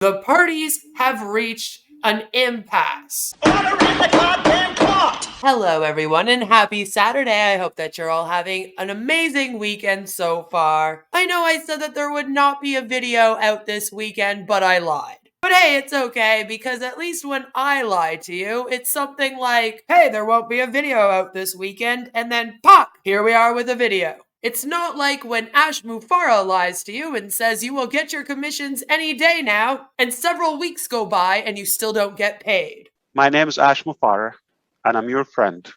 The parties have reached an impasse. Order in the goddamn court! Hello everyone and happy Saturday. I hope that you're all having an amazing weekend so far. I know I said that there would not be a video out this weekend, but I lied. But hey, it's okay, because at least when I lie to you, it's something like, hey, there won't be a video out this weekend, and then pop, here we are with a video. It's not like when Ash Mufara lies to you and says you will get your commissions any day now, and several weeks go by and you still don't get paid. My name is Ash Mufara, and I'm your friend.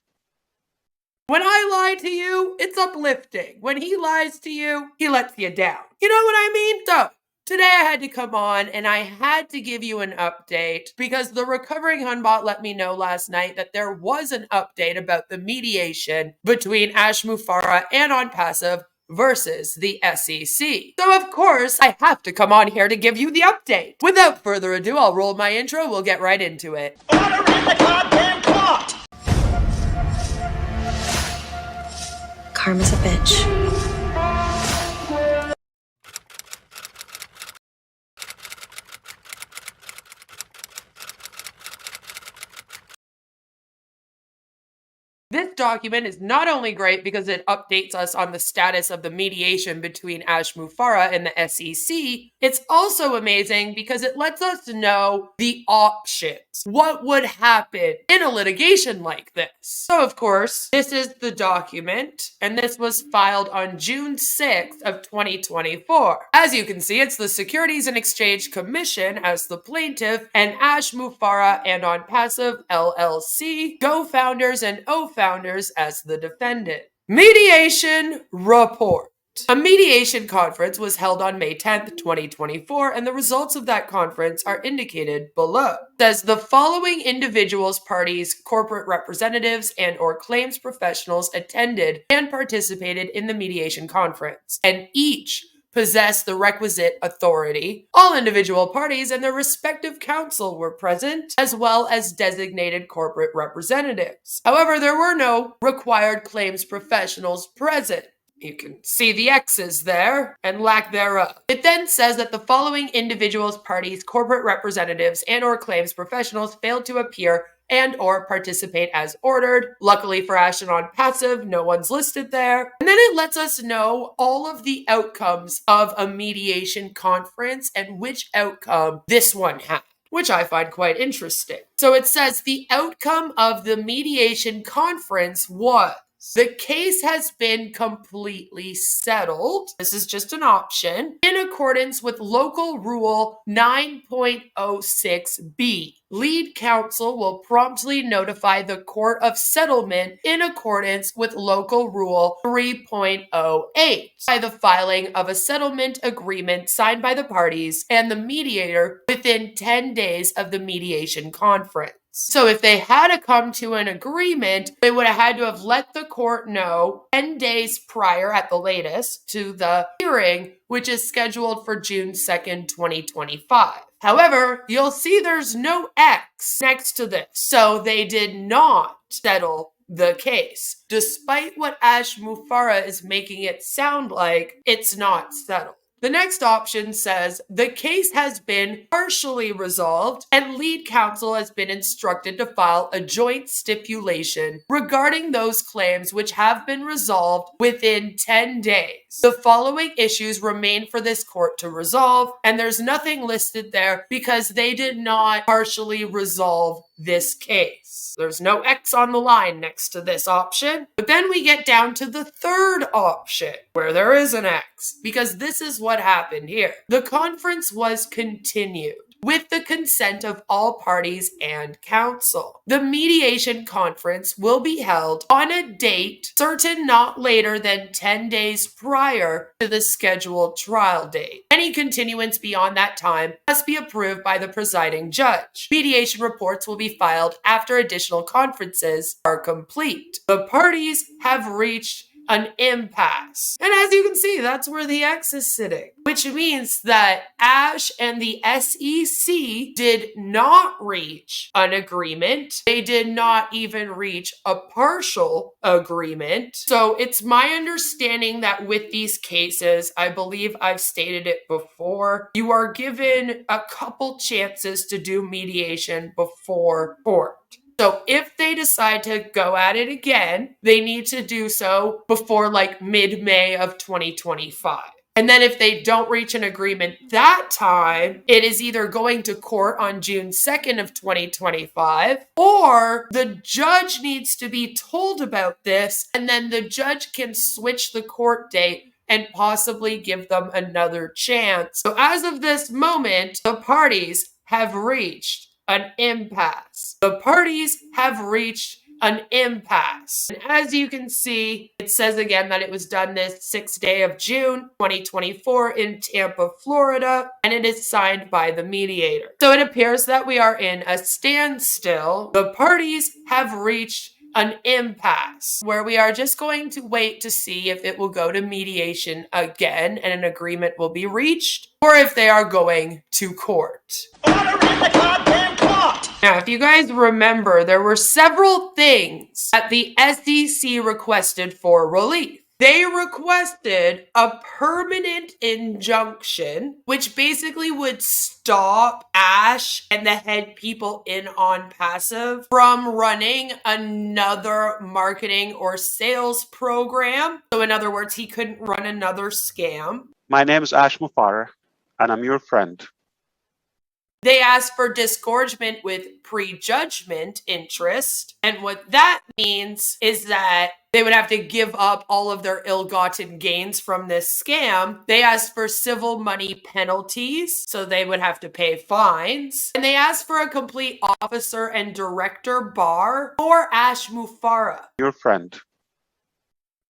When I lie to you, it's uplifting. When he lies to you, he lets you down. You know what I mean? So, today I had to come on and I had to give you an update because the recovering Hunbot let me know last night that there was an update about the mediation between Ash Mufara and Onpassive versus the S.E.C. So of course, I have to come on here to give you the update. Without further ado, I'll roll my intro, we'll get right into it. Order in the goddamn court! Karma's a bitch. This document is not only great because it updates us on the status of the mediation between Ash Mufara and the S.E.C, it's also amazing because it lets us know the options. What would happen in a litigation like this? So of course, this is the document, and this was filed on June 6th of 2024. As you can see, it's the Securities and Exchange Commission as the plaintiff, and Ash Mufara and Onpassive LLC, Go-Founders and O-Founders as the defendant. Mediation report. A mediation conference was held on May 10th, 2024, and the results of that conference are indicated below. It says the following individuals, parties, corporate representatives, and or claims professionals attended and participated in the mediation conference, and each possess the requisite authority. All individual parties and their respective counsel were present, as well as designated corporate representatives. However, there were no required claims professionals present. You can see the X's there and lack thereof. It then says that the following individuals, parties, corporate representatives, and or claims professionals failed to appear and or participate as ordered. Luckily for Ash and Onpassive, no one's listed there. And then it lets us know all of the outcomes of a mediation conference and which outcome this one had, which I find quite interesting. So it says the outcome of the mediation conference was the case has been completely settled. This is just an option in accordance with Local Rule 9.06b. Lead counsel will promptly notify the Court of Settlement in accordance with Local Rule 3.08 by the filing of a settlement agreement signed by the parties and the mediator within 10 days of the mediation conference. So if they had to come to an agreement, they would have had to have let the court know 10 days prior at the latest to the hearing, which is scheduled for June 2nd, 2025. However, you'll see there's no X next to this. So they did not settle the case. Despite what Ash Mufara is making it sound like, it's not settled. The next option says the case has been partially resolved and lead counsel has been instructed to file a joint stipulation regarding those claims which have been resolved within 10 days. The following issues remain for this court to resolve, and there's nothing listed there because they did not partially resolve this case. There's no X on the line next to this option. But then we get down to the third option where there is an X, because this is what happened here. The conference was continued with the consent of all parties and counsel. The mediation conference will be held on a date certain not later than 10 days prior to the scheduled trial date. Any continuance beyond that time must be approved by the presiding judge. Mediation reports will be filed after additional conferences are complete. The parties have reached an impasse. And as you can see, that's where the X is sitting, which means that Ash and the S.E.C. did not reach an agreement. They did not even reach a partial agreement. So it's my understanding that with these cases, I believe I've stated it before, you are given a couple chances to do mediation before court. So if they decide to go at it again, they need to do so before like mid-May of 2025. And then if they don't reach an agreement that time, it is either going to court on June 2nd of 2025, or the judge needs to be told about this, and then the judge can switch the court date and possibly give them another chance. So as of this moment, the parties have reached an impasse. The parties have reached an impasse. And as you can see, it says again that it was done this 6th day of June, 2024 in Tampa, Florida, and it is signed by the mediator. So it appears that we are in a standstill. The parties have reached an impasse where we are just going to wait to see if it will go to mediation again and an agreement will be reached, or if they are going to court. Order in the goddamn court! Now, if you guys remember, there were several things that the S.E.C. requested for relief. They requested a permanent injunction, which basically would stop Ash and the head people in Onpassive from running another marketing or sales program. So in other words, he couldn't run another scam. My name is Ash Mufareh, and I'm your friend. They asked for disgorgement with prejudgment interest. And what that means is that they would have to give up all of their ill-gotten gains from this scam. They asked for civil money penalties, so they would have to pay fines. And they asked for a complete officer and director bar for Ash Mufareh, Your friend.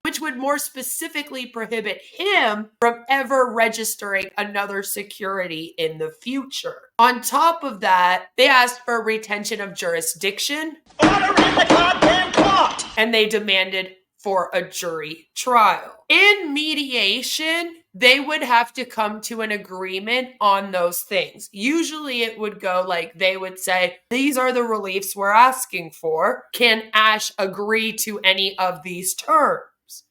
which would more specifically prohibit him from ever registering another security in the future. On top of that, they asked for retention of jurisdiction. Order in the goddamn court! And they demanded for a jury trial. In mediation, they would have to come to an agreement on those things. Usually it would go like they would say, these are the reliefs we're asking for. Can Ash agree to any of these terms?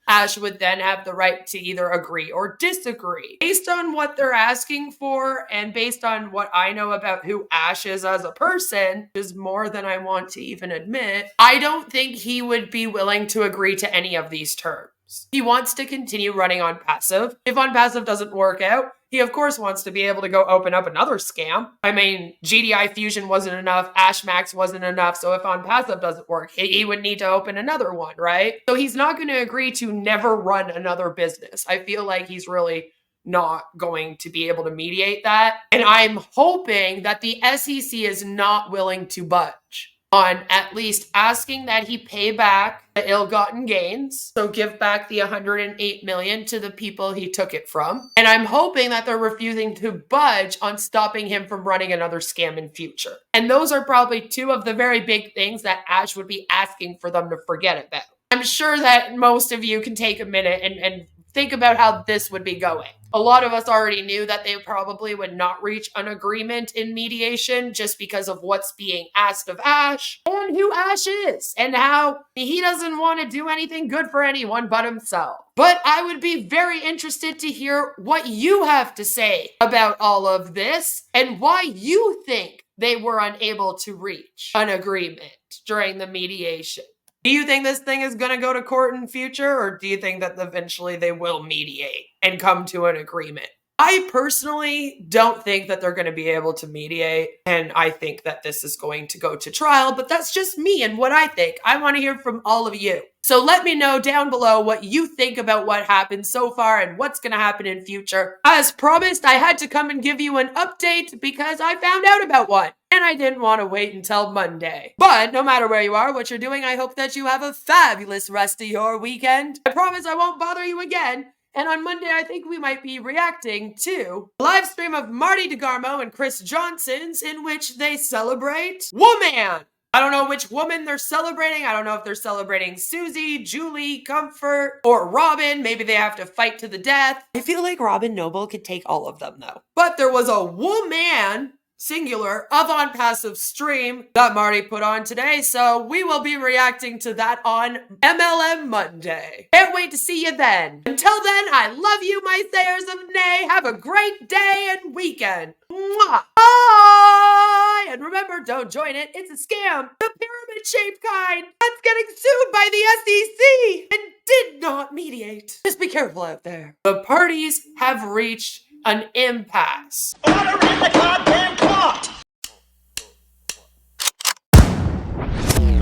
Ash would then have the right to either agree or disagree. Based on what they're asking for and based on what I know about who Ash is as a person, which is more than I want to even admit, I don't think he would be willing to agree to any of these terms. He wants to continue running Onpassive. If Onpassive doesn't work out, he of course wants to be able to go open up another scam. I mean, GDI Fusion wasn't enough, Ash Max wasn't enough, so if Onpassive doesn't work, he would need to open another one, right? So he's not going to agree to never run another business. I feel like he's really not going to be able to mediate that. And I'm hoping that the S.E.C. is not willing to budge on at least asking that he pay back the ill-gotten gains. So give back the $108 million to the people he took it from. And I'm hoping that they're refusing to budge on stopping him from running another scam in future. And those are probably two of the very big things that Ash would be asking for them to forget about. I'm sure that most of you can take a minute and think about how this would be going. A lot of us already knew that they probably would not reach an agreement in mediation just because of what's being asked of Ash and who Ash is and how he doesn't want to do anything good for anyone but himself. But I would be very interested to hear what you have to say about all of this and why you think they were unable to reach an agreement during the mediation. Do you think this thing is going to go to court in future, or do you think that eventually they will mediate and come to an agreement? I personally don't think that they're going to be able to mediate, and I think that this is going to go to trial, but that's just me and what I think. I want to hear from all of you. So let me know down below what you think about what happened so far and what's going to happen in future. As promised, I had to come and give you an update because I found out about one. And I didn't want to wait until Monday. But no matter where you are, what you're doing, I hope that you have a fabulous rest of your weekend. I promise I won't bother you again. And on Monday, I think we might be reacting to a live stream of Marty DeGarmo and Chris Johnson's in which they celebrate Woman. I don't know which woman they're celebrating. I don't know if they're celebrating Susie, Julie, Comfort, or Robin. Maybe they have to fight to the death. I feel like Robin Noble could take all of them though. But there was a woman, singular, of Onpassive stream that Marty put on today, so we will be reacting to that on MLM Monday. Can't wait to see you then. Until then, I love you, my sayers of nay. Have a great day and weekend. Mwah. Bye! And remember, don't join it. It's a scam. The pyramid-shaped kind that's getting sued by the S.E.C. and did not mediate. Just be careful out there. The parties have reached an impasse. Order in the goddamn court!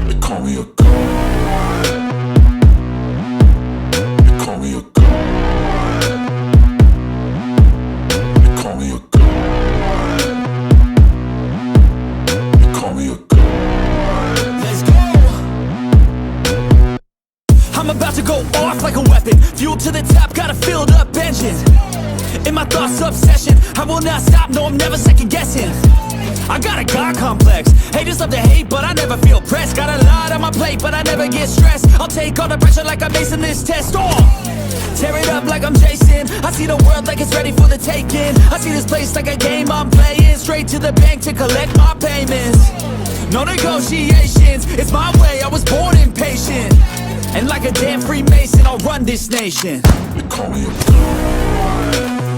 They call me a god. They call me a god. They call me a god. They call me a god. Let's go. I'm about to go off like a weapon. Fuel to the top, got a filled up engine. In my thoughts, obsession, I will not stop, no, I'm never second guessing. I got a God complex, haters love to hate, but I never feel pressed. Got a lot on my plate, but I never get stressed. I'll take all the pressure like I'm acing this test. Tear it up like I'm Jason. I see the world like it's ready for the taking. I see this place like a game I'm playing. Straight to the bank to collect my payments. No negotiations, it's my way, I was born impatient. And like a damn Freemason, I'll run this nation. They call me a god.